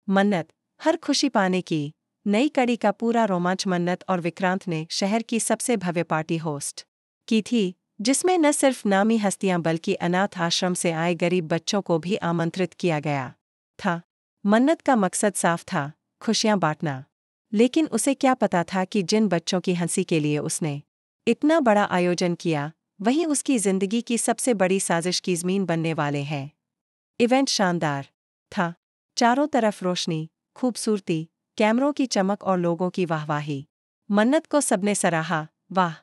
मन्नत, हर खुशी पाने की नई कड़ी का पूरा रोमांच। मन्नत और विक्रांत ने शहर की सबसे भव्य पार्टी होस्ट की थी, जिसमें न सिर्फ नामी हस्तियां बल्कि अनाथ आश्रम से आए गरीब बच्चों को भी आमंत्रित किया गया था। मन्नत का मकसद साफ था, खुशियां बांटना। लेकिन उसे क्या पता था कि जिन बच्चों की हंसी के लिए उसने इतना बड़ा आयोजन किया, वहीं उसकी जिंदगी की सबसे बड़ी साजिश की ज़मीन बनने वाले हैं। इवेंट शानदार था। चारों तरफ रोशनी, खूबसूरती, कैमरों की चमक और लोगों की वाहवाही। मन्नत को सबने सराहा। वाह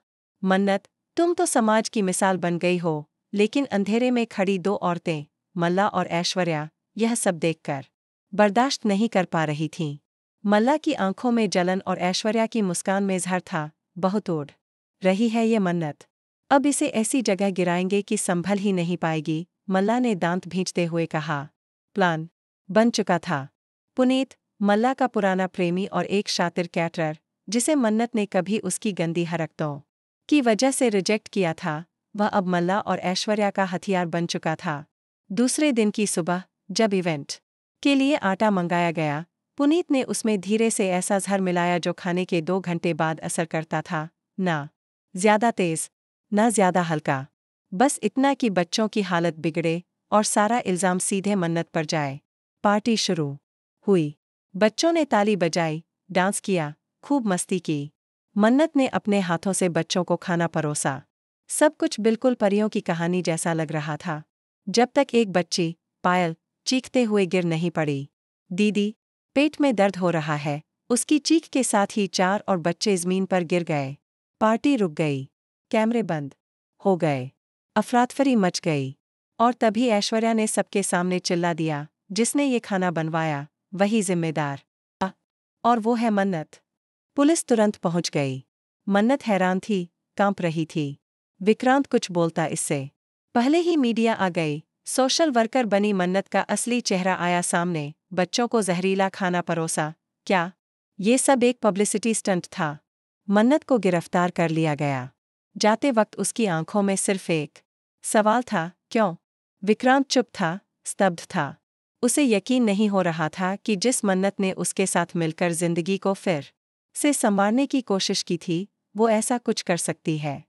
मन्नत, तुम तो समाज की मिसाल बन गई हो। लेकिन अंधेरे में खड़ी दो औरतें, मल्ला और ऐश्वर्या, यह सब देखकर बर्दाश्त नहीं कर पा रही थीं। मल्ला की आंखों में जलन और ऐश्वर्या की मुस्कान में ज़हर था। बहुत उड़ रही है ये मन्नत, अब इसे ऐसी जगह गिराएंगे कि संभल ही नहीं पाएगी। मल्ला ने दांत भींचते हुए कहा। प्लान बन चुका था। पुनीत, मल्ला का पुराना प्रेमी और एक शातिर कैटरर, जिसे मन्नत ने कभी उसकी गंदी हरकतों की वजह से रिजेक्ट किया था, वह अब मल्ला और ऐश्वर्या का हथियार बन चुका था। दूसरे दिन की सुबह, जब इवेंट के लिए आटा मंगाया गया, पुनीत ने उसमें धीरे से ऐसा जहर मिलाया जो खाने के 2 घंटे बाद असर करता था। ना ज्यादा तेज, ना ज्यादा हल्का, बस इतना कि बच्चों की हालत बिगड़े और सारा इल्जाम सीधे मन्नत पर जाए। पार्टी शुरू हुई। बच्चों ने ताली बजाई, डांस किया, खूब मस्ती की। मन्नत ने अपने हाथों से बच्चों को खाना परोसा। सब कुछ बिल्कुल परियों की कहानी जैसा लग रहा था, जब तक एक बच्ची, पायल, चीखते हुए गिर नहीं पड़ी। दीदी, पेट में दर्द हो रहा है। उसकी चीख के साथ ही 4 और बच्चे ज़मीन पर गिर गए। पार्टी रुक गई। कैमरे बंद हो गए। अफरातफरी मच गई। और तभी ऐश्वर्या ने सबके सामने चिल्ला दिया, जिसने ये खाना बनवाया, वही जिम्मेदार। और वो है मन्नत। पुलिस तुरंत पहुंच गई। मन्नत हैरान थी, कांप रही थी। विक्रांत कुछ बोलता इससे पहले ही मीडिया आ गई। सोशल वर्कर बनी मन्नत का असली चेहरा आया सामने। बच्चों को जहरीला खाना परोसा। क्या ये सब एक पब्लिसिटी स्टंट था? मन्नत को गिरफ्तार कर लिया गया। जाते वक्त उसकी आंखों में सिर्फ एक सवाल था, क्यों? विक्रांत चुप था, स्तब्ध था। उसे यकीन नहीं हो रहा था कि जिस मन्नत ने उसके साथ मिलकर जिंदगी को फिर से संवारने की कोशिश की थी, वो ऐसा कुछ कर सकती है।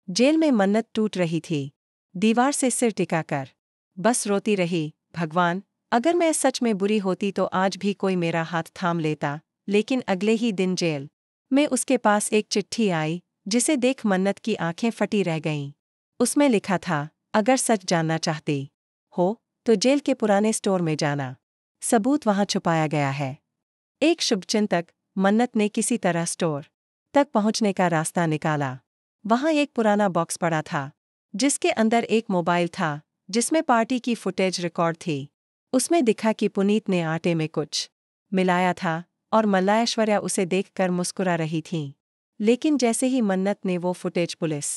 जेल में मन्नत टूट रही थी, दीवार से सिर टिकाकर बस रोती रही। भगवान, अगर मैं सच में बुरी होती तो आज भी कोई मेरा हाथ थाम लेता। लेकिन अगले ही दिन जेल में उसके पास एक चिट्ठी आई, जिसे देख मन्नत की आंखें फटी रह गईं। उसमें लिखा था, अगर सच जानना चाहती हो तो जेल के पुराने स्टोर में जाना, सबूत वहां छुपाया गया है। एक शुभचिंतक, मन्नत ने किसी तरह स्टोर तक पहुंचने का रास्ता निकाला। वहां एक पुराना बॉक्स पड़ा था, जिसके अंदर एक मोबाइल था, जिसमें पार्टी की फुटेज रिकॉर्ड थी। उसमें दिखा कि पुनीत ने आटे में कुछ मिलाया था और मल्ला ऐश्वर्या उसे देखकर मुस्कुरा रही थीं। लेकिन जैसे ही मन्नत ने वो फुटेज पुलिस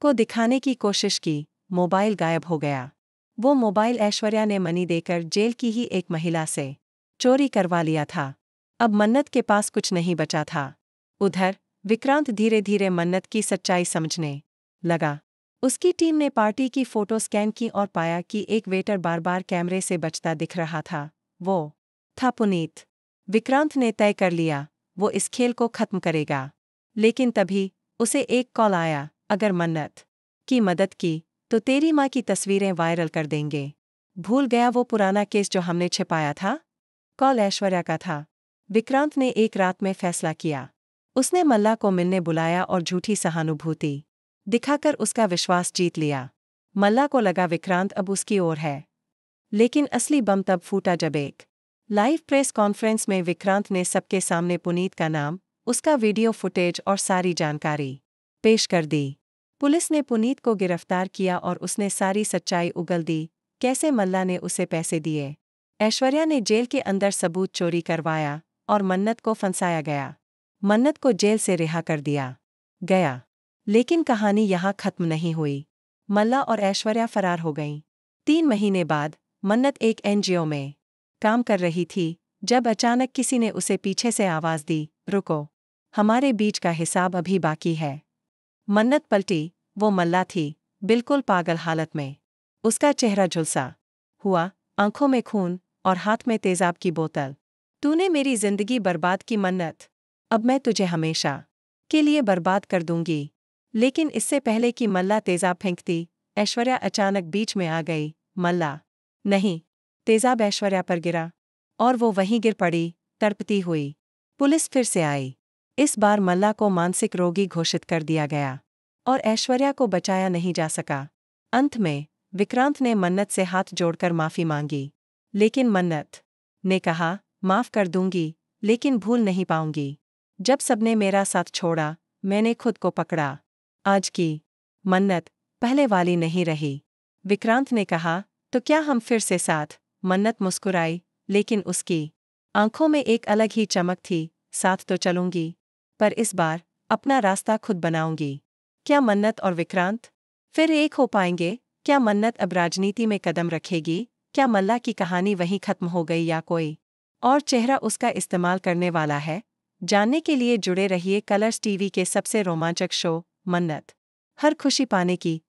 को दिखाने की कोशिश की, मोबाइल गायब हो गया। वो मोबाइल ऐश्वर्या ने मनी देकर जेल की ही एक महिला से चोरी करवा लिया था। अब मन्नत के पास कुछ नहीं बचा था। उधर विक्रांत धीरे धीरे मन्नत की सच्चाई समझने लगा। उसकी टीम ने पार्टी की फोटो स्कैन की और पाया कि एक वेटर बार बार कैमरे से बचता दिख रहा था। वो था पुनीत। विक्रांत ने तय कर लिया, वो इस खेल को खत्म करेगा। लेकिन तभी उसे एक कॉल आया, अगर मन्नत की मदद की तो तेरी माँ की तस्वीरें वायरल कर देंगे। भूल गया वो पुराना केस जो हमने छिपाया था? कॉल ऐश्वर्या का था। विक्रांत ने एक रात में फैसला किया। उसने मल्ला को मिलने बुलाया और झूठी सहानुभूति दिखाकर उसका विश्वास जीत लिया। मल्ला को लगा विक्रांत अब उसकी ओर है। लेकिन असली बम तब फूटा जब एक लाइव प्रेस कॉन्फ्रेंस में विक्रांत ने सबके सामने पुनीत का नाम, उसका वीडियो फुटेज और सारी जानकारी पेश कर दी। पुलिस ने पुनीत को गिरफ्तार किया और उसने सारी सच्चाई उगल दी। कैसे मल्ला ने उसे पैसे दिए, ऐश्वर्या ने जेल के अंदर सबूत चोरी करवाया और मन्नत को फंसाया गया। मन्नत को जेल से रिहा कर दिया गया। लेकिन कहानी यहाँ खत्म नहीं हुई। मल्ला और ऐश्वर्या फरार हो गईं। 3 महीने बाद मन्नत एक एनजीओ में काम कर रही थी, जब अचानक किसी ने उसे पीछे से आवाज़ दी, रुको, हमारे बीच का हिसाब अभी बाकी है। मन्नत पलटी, वो मल्ला थी, बिल्कुल पागल हालत में। उसका चेहरा झुलसा हुआ, आंखों में खून और हाथ में तेजाब की बोतल। तूने मेरी जिंदगी बर्बाद की मन्नत, अब मैं तुझे हमेशा के लिए बर्बाद कर दूंगी। लेकिन इससे पहले कि मल्ला तेजाब फेंकती, ऐश्वर्या अचानक बीच में आ गई। मल्ला नहीं, तेजाब ऐश्वर्या पर गिरा और वो वहीं गिर पड़ी, तड़पती हुई। पुलिस फिर से आई। इस बार मल्ला को मानसिक रोगी घोषित कर दिया गया और ऐश्वर्या को बचाया नहीं जा सका। अंत में विक्रांत ने मन्नत से हाथ जोड़कर माफी मांगी, लेकिन मन्नत ने कहा, माफ कर दूंगी, लेकिन भूल नहीं पाऊंगी। जब सबने मेरा साथ छोड़ा, मैंने खुद को पकड़ा। आज की मन्नत पहले वाली नहीं रही। विक्रांत ने कहा, तो क्या हम फिर से साथ? मन्नत मुस्कुराई, लेकिन उसकी आंखों में एक अलग ही चमक थी। साथ तो चलूंगी, पर इस बार अपना रास्ता खुद बनाऊंगी। क्या मन्नत और विक्रांत फिर एक हो पाएंगे? क्या मन्नत अब राजनीति में कदम रखेगी? क्या मल्ला की कहानी वहीं खत्म हो गई या कोई और चेहरा उसका इस्तेमाल करने वाला है? जानने के लिए जुड़े रहिए कलर्स टीवी के सबसे रोमांचक शो मन्नत। हर खुशी पाने की